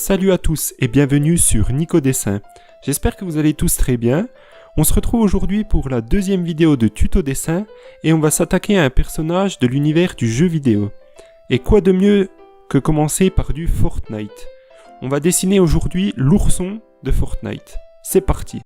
Salut à tous et bienvenue sur Nico Dessin. J'espère que vous allez tous très bien. On se retrouve aujourd'hui pour la deuxième vidéo de tuto dessin et on va s'attaquer à un personnage de l'univers du jeu vidéo. Et quoi de mieux que commencer par du Fortnite. On va dessiner aujourd'hui l'ourson de Fortnite. C'est parti.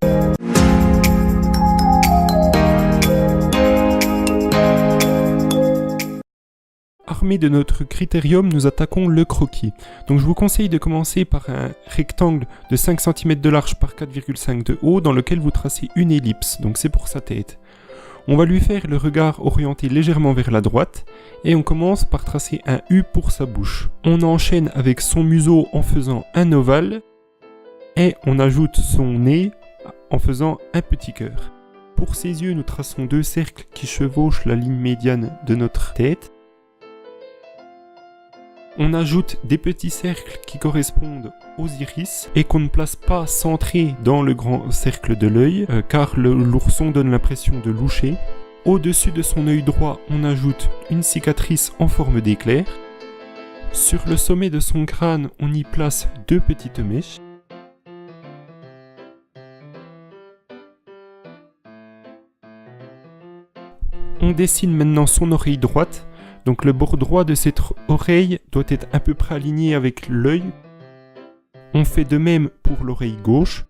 Armé de notre critérium, nous attaquons le croquis. Donc je vous conseille de commencer par un rectangle de 5 cm de large par 4,5 de haut dans lequel vous tracez une ellipse, donc c'est pour sa tête. On va lui faire le regard orienté légèrement vers la droite et on commence par tracer un U pour sa bouche. On enchaîne avec son museau en faisant un ovale et on ajoute son nez en faisant un petit cœur. Pour ses yeux, nous traçons deux cercles qui chevauchent la ligne médiane de notre tête. On ajoute des petits cercles qui correspondent aux iris et qu'on ne place pas centrés dans le grand cercle de l'œil car l'ourson donne l'impression de loucher. Au-dessus de son œil droit, on ajoute une cicatrice en forme d'éclair. Sur le sommet de son crâne, on y place deux petites mèches. On dessine maintenant son oreille droite. Donc le bord droit de cette oreille doit être à peu près aligné avec l'œil. On fait de même pour l'oreille gauche.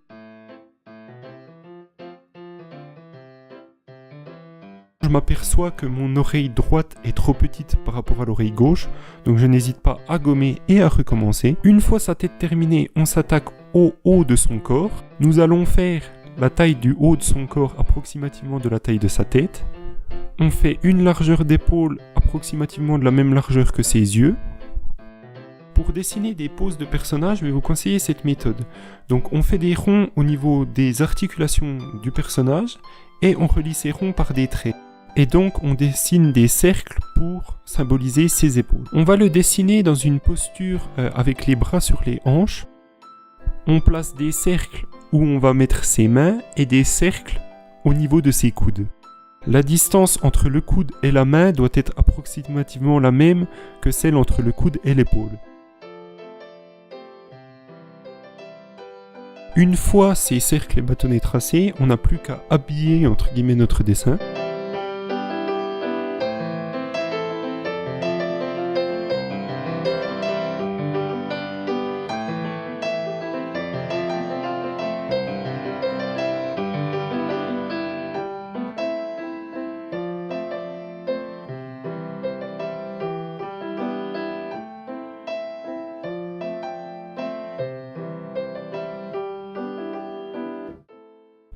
Je m'aperçois que mon oreille droite est trop petite par rapport à l'oreille gauche, donc je n'hésite pas à gommer et à recommencer. Une fois sa tête terminée, on s'attaque au haut de son corps. Nous allons faire la taille du haut de son corps approximativement de la taille de sa tête. On fait une largeur d'épaule approximativement de la même largeur que ses yeux. Pour dessiner des poses de personnages, je vais vous conseiller cette méthode. Donc on fait des ronds au niveau des articulations du personnage et on relie ces ronds par des traits. Et donc on dessine des cercles pour symboliser ses épaules. On va le dessiner dans une posture avec les bras sur les hanches. On place des cercles où on va mettre ses mains et des cercles au niveau de ses coudes. La distance entre le coude et la main doit être approximativement la même que celle entre le coude et l'épaule. Une fois ces cercles et bâtonnets tracés, on n'a plus qu'à habiller entre guillemets notre dessin.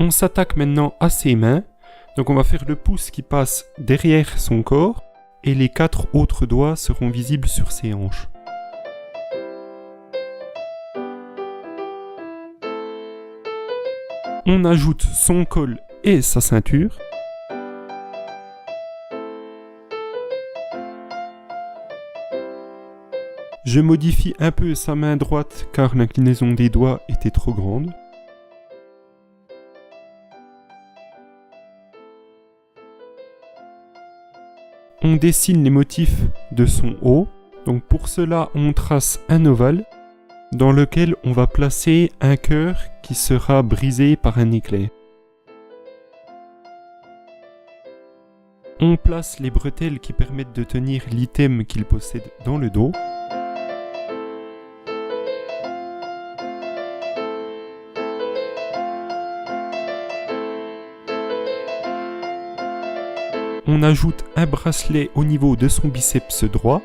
On s'attaque maintenant à ses mains, donc on va faire le pouce qui passe derrière son corps et les 4 autres doigts seront visibles sur ses hanches. On ajoute son col et sa ceinture. Je modifie un peu sa main droite car l'inclinaison des doigts était trop grande. On dessine les motifs de son haut. Donc pour cela, on trace un ovale dans lequel on va placer un cœur qui sera brisé par un éclair. On place les bretelles qui permettent de tenir l'item qu'il possède dans le dos. On ajoute un bracelet au niveau de son biceps droit.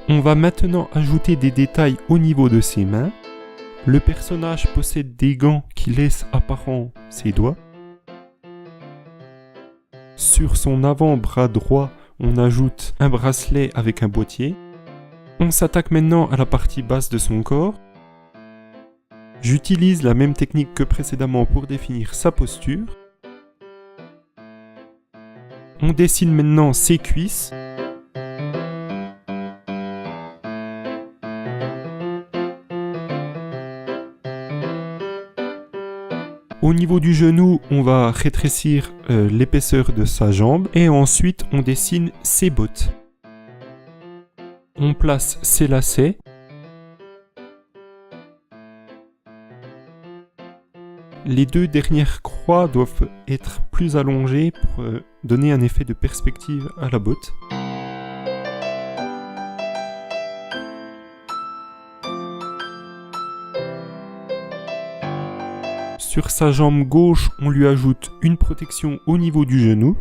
On va maintenant ajouter des détails au niveau de ses mains. Le personnage possède des gants qui laissent apparent ses doigts. Sur son avant-bras droit, on ajoute un bracelet avec un boîtier. On s'attaque maintenant à la partie basse de son corps. J'utilise la même technique que précédemment pour définir sa posture. On dessine maintenant ses cuisses. Au niveau du genou, on va rétrécir l'épaisseur de sa jambe et ensuite on dessine ses bottes. On place ses lacets. Les deux dernières croix doivent être plus allongées pour donner un effet de perspective à la botte. Sur sa jambe gauche, on lui ajoute une protection au niveau du genou,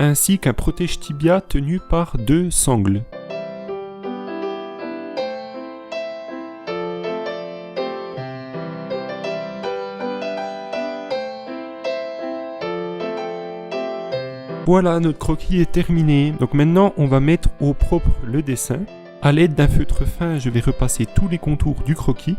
ainsi qu'un protège-tibia tenu par 2 sangles. Voilà, notre croquis est terminé. Donc maintenant, on va mettre au propre le dessin. À l'aide d'un feutre fin, je vais repasser tous les contours du croquis.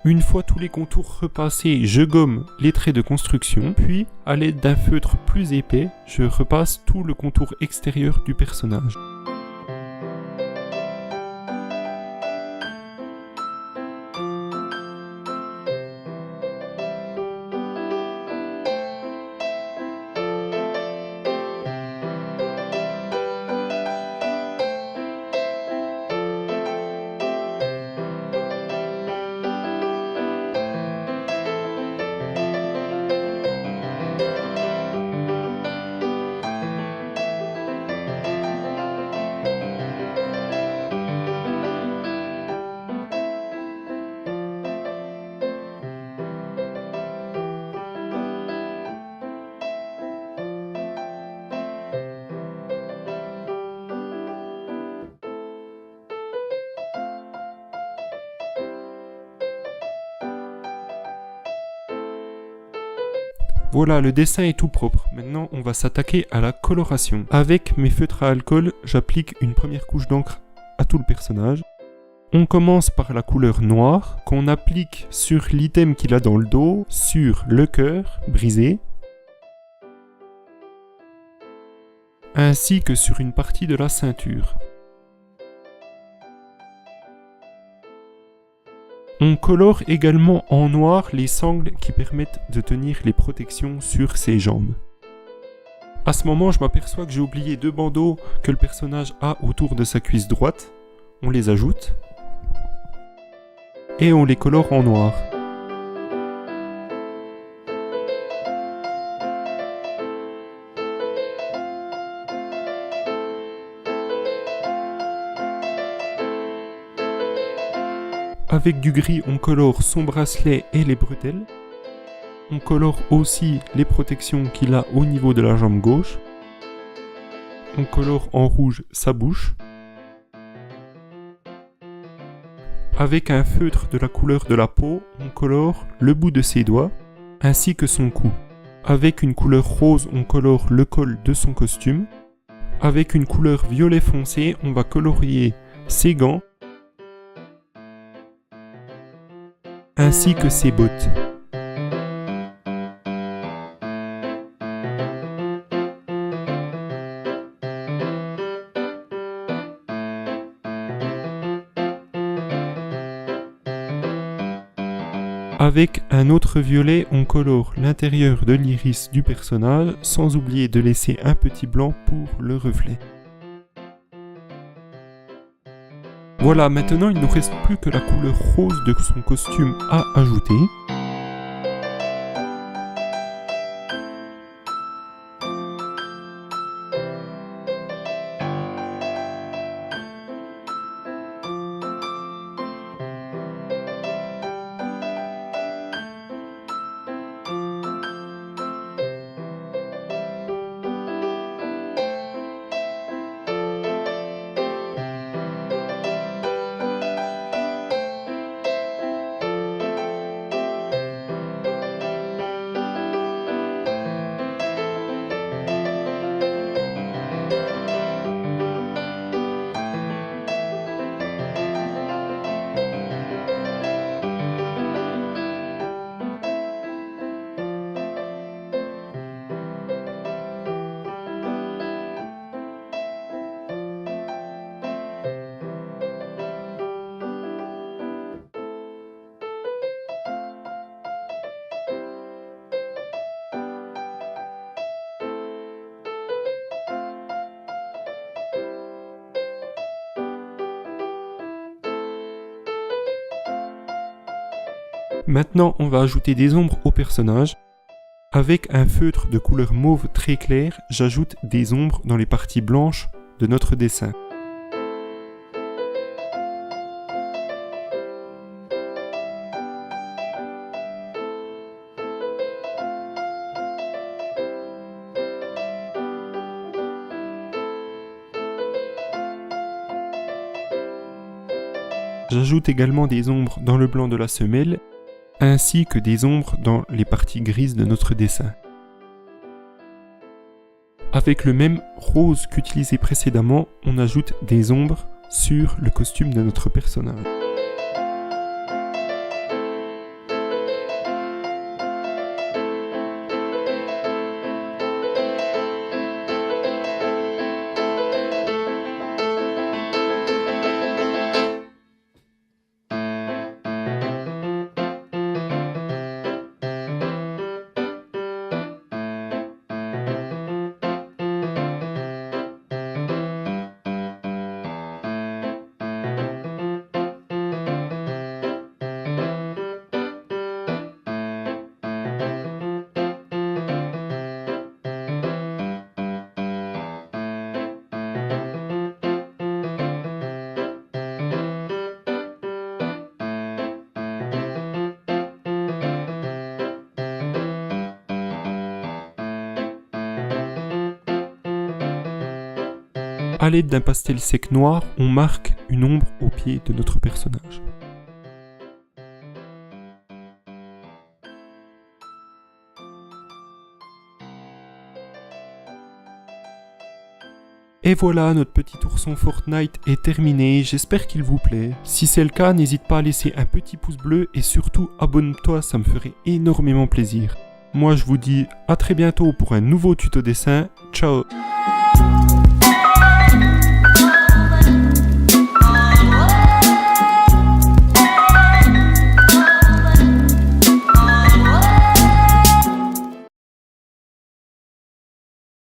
Une fois tous les contours repassés, je gomme les traits de construction, puis à l'aide d'un feutre plus épais, je repasse tout le contour extérieur du personnage. Voilà, le dessin est tout propre. Maintenant, on va s'attaquer à la coloration. Avec mes feutres à alcool, j'applique une première couche d'encre à tout le personnage. On commence par la couleur noire, qu'on applique sur l'item qu'il a dans le dos, sur le cœur brisé, ainsi que sur une partie de la ceinture. On colore également en noir les sangles qui permettent de tenir les protections sur ses jambes. À ce moment, je m'aperçois que j'ai oublié 2 bandeaux que le personnage a autour de sa cuisse droite. On les ajoute et on les colore en noir. Avec du gris, on colore son bracelet et les bretelles. On colore aussi les protections qu'il a au niveau de la jambe gauche. On colore en rouge sa bouche. Avec un feutre de la couleur de la peau, on colore le bout de ses doigts ainsi que son cou. Avec une couleur rose, on colore le col de son costume. Avec une couleur violet foncé, on va colorier ses gants ainsi que ses bottes. Avec un autre violet, on colore l'intérieur de l'iris du personnage, sans oublier de laisser un petit blanc pour le reflet. Voilà, maintenant il ne nous reste plus que la couleur rose de son costume à ajouter. Maintenant, on va ajouter des ombres au personnage. Avec un feutre de couleur mauve très clair, j'ajoute des ombres dans les parties blanches de notre dessin. J'ajoute également des ombres dans le blanc de la semelle, ainsi que des ombres dans les parties grises de notre dessin. Avec le même rose qu'utilisé précédemment, on ajoute des ombres sur le costume de notre personnage. À l'aide d'un pastel sec noir, on marque une ombre au pied de notre personnage. Et voilà, notre petit ourson Fortnite est terminé, j'espère qu'il vous plaît. Si c'est le cas, n'hésite pas à laisser un petit pouce bleu et surtout abonne-toi, ça me ferait énormément plaisir. Moi je vous dis à très bientôt pour un nouveau tuto dessin, ciao.